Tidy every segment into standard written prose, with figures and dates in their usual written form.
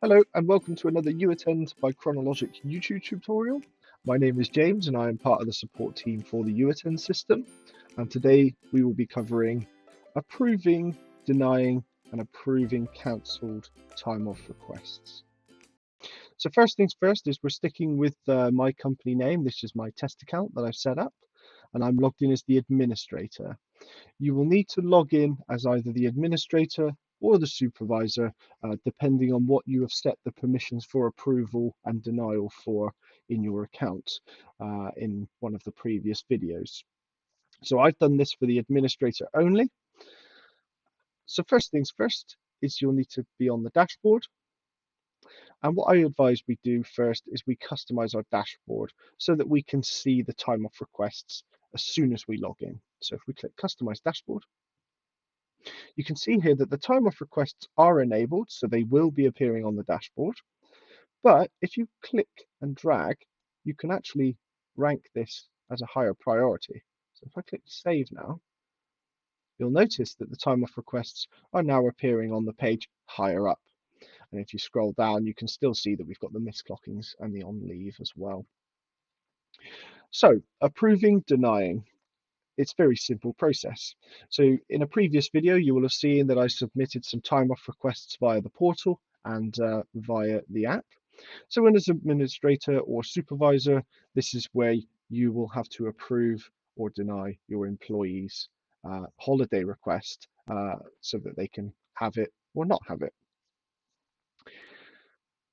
Hello and welcome to another uAttend by Chronologic YouTube tutorial. My name is James and I am part of the support team for the uAttend system. And today we will be covering approving, denying and approving cancelled time off requests. So first things first is we're sticking with my company name. This is my test account that I've set up and I'm logged in as the administrator. You will need to log in as either the administrator or the supervisor, depending on what you have set the permissions for approval and denial for in your account in one of the previous videos. So I've done this for the administrator only. So first things first is you'll need to be on the dashboard. And what I advise we do first is we customize our dashboard so that we can see the time off requests as soon as we log in. So if we click customize dashboard, you can see here that the time off requests are enabled, so they will be appearing on the dashboard. But if you click and drag, you can actually rank this as a higher priority. So if I click save now, you'll notice that the time off requests are now appearing on the page higher up. And if you scroll down, you can still see that we've got the misclockings and the on leave as well. So approving, denying. It's a very simple process. So in a previous video, you will have seen that I submitted some time off requests via the portal and via the app. So as an administrator or supervisor, this is where you will have to approve or deny your employees' holiday request so that they can have it or not have it.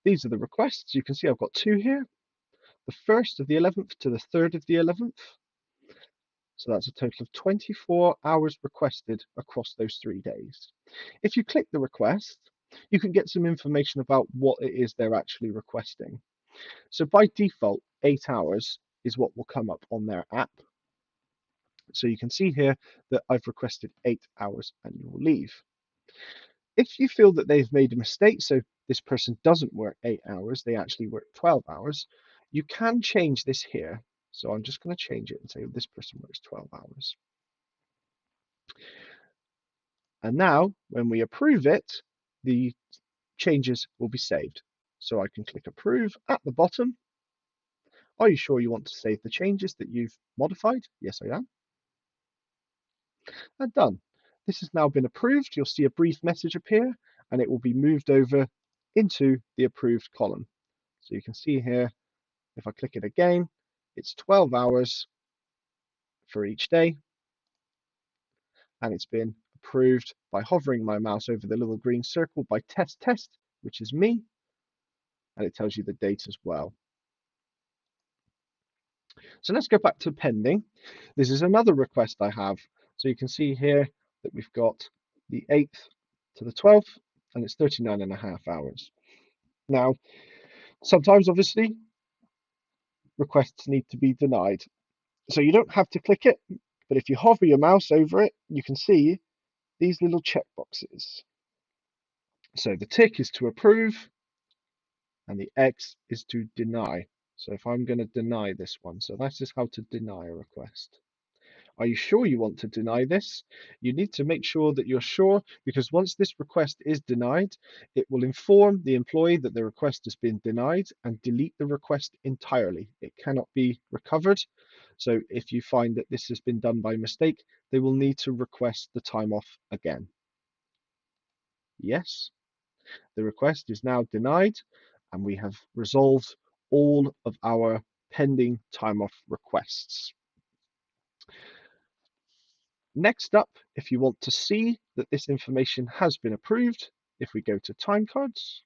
These are the requests. You can see I've got two here. The 1st of the 11th to the 3rd of the 11th. So that's a total of 24 hours requested across those 3 days. If you click the request, you can get some information about what it is they're actually requesting. So by default, 8 hours is what will come up on their app. So you can see here that I've requested 8 hours annual leave. If you feel that they've made a mistake, so this person doesn't work 8 hours, they actually work 12 hours, you can change this here. So I'm just going to change it and say this person works 12 hours. And now when we approve it, the changes will be saved. So I can click approve at the bottom. Are you sure you want to save the changes that you've modified? Yes, I am. And done. This has now been approved. You'll see a brief message appear and it will be moved over into the approved column. So you can see here, if I click it again, it's 12 hours for each day. And it's been approved by hovering my mouse over the little green circle by test, which is me. And it tells you the date as well. So let's go back to pending. This is another request I have. So you can see here that we've got the 8th to the 12th, and it's 39.5 hours. Now, sometimes obviously requests need to be denied. So you don't have to click it, but if you hover your mouse over it, you can see these little checkboxes. So the tick is to approve, and the X is to deny. So if I'm going to deny this one, so that is how to deny a request. Are you sure you want to deny this? You need to make sure that you're sure, because once this request is denied, it will inform the employee that the request has been denied and delete the request entirely. It cannot be recovered. So if you find that this has been done by mistake, they will need to request the time off again. Yes, the request is now denied and we have resolved all of our pending time off requests. Next up, if you want to see that this information has been approved, if we go to time cards,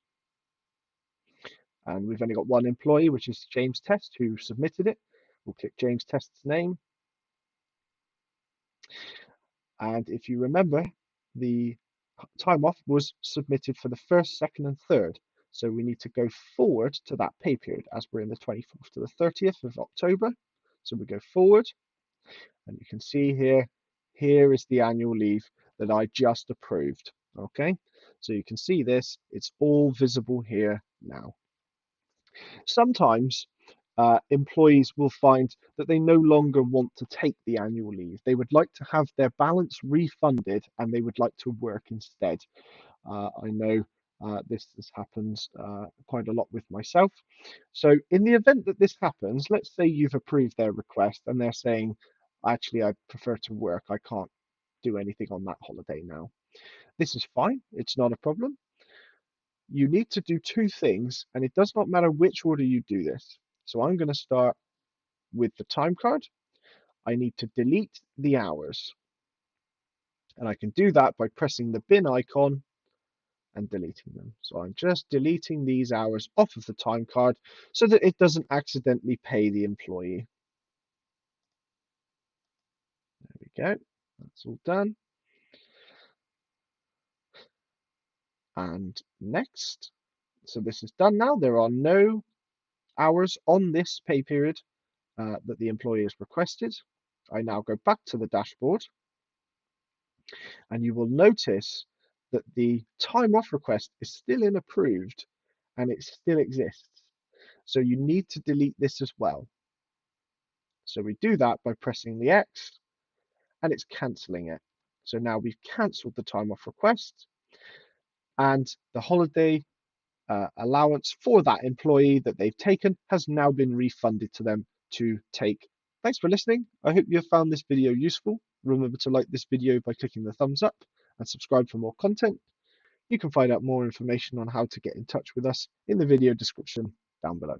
and we've only got one employee, which is James Test, who submitted it. We'll click James Test's name. And if you remember, the time off was submitted for the 1st, 2nd, and 3rd. So we need to go forward to that pay period as we're in the 24th to the 30th of October. So we go forward, and you can see here is the annual leave that I just approved. Okay, so you can see this, it's all visible here now. Sometimes employees will find that they no longer want to take the annual leave. They would like to have their balance refunded and they would like to work instead. I know This has happened quite a lot with myself. So in the event that this happens, let's say you've approved their request and they're saying, actually, I prefer to work. I can't do anything on that holiday now. This is fine. It's not a problem. You need to do two things, and it does not matter which order you do this. So I'm going to start with the time card. I need to delete the hours, and I can do that by pressing the bin icon and deleting them. So I'm just deleting these hours off of the time card so that it doesn't accidentally pay the employee. There we go. That's all done. And next. So this is done now. There are no hours on this pay period that the employee has requested. I now go back to the dashboard, and you will notice that the time off request is still in approved and it still exists. So you need to delete this as well. So we do that by pressing the X, and it's cancelling it. So now we've cancelled the time off request, and the holiday allowance for that employee that they've taken has now been refunded to them to take. Thanks for listening. I hope you have found this video useful. Remember to like this video by clicking the thumbs up and subscribe for more content. You can find out more information on how to get in touch with us in the video description down below.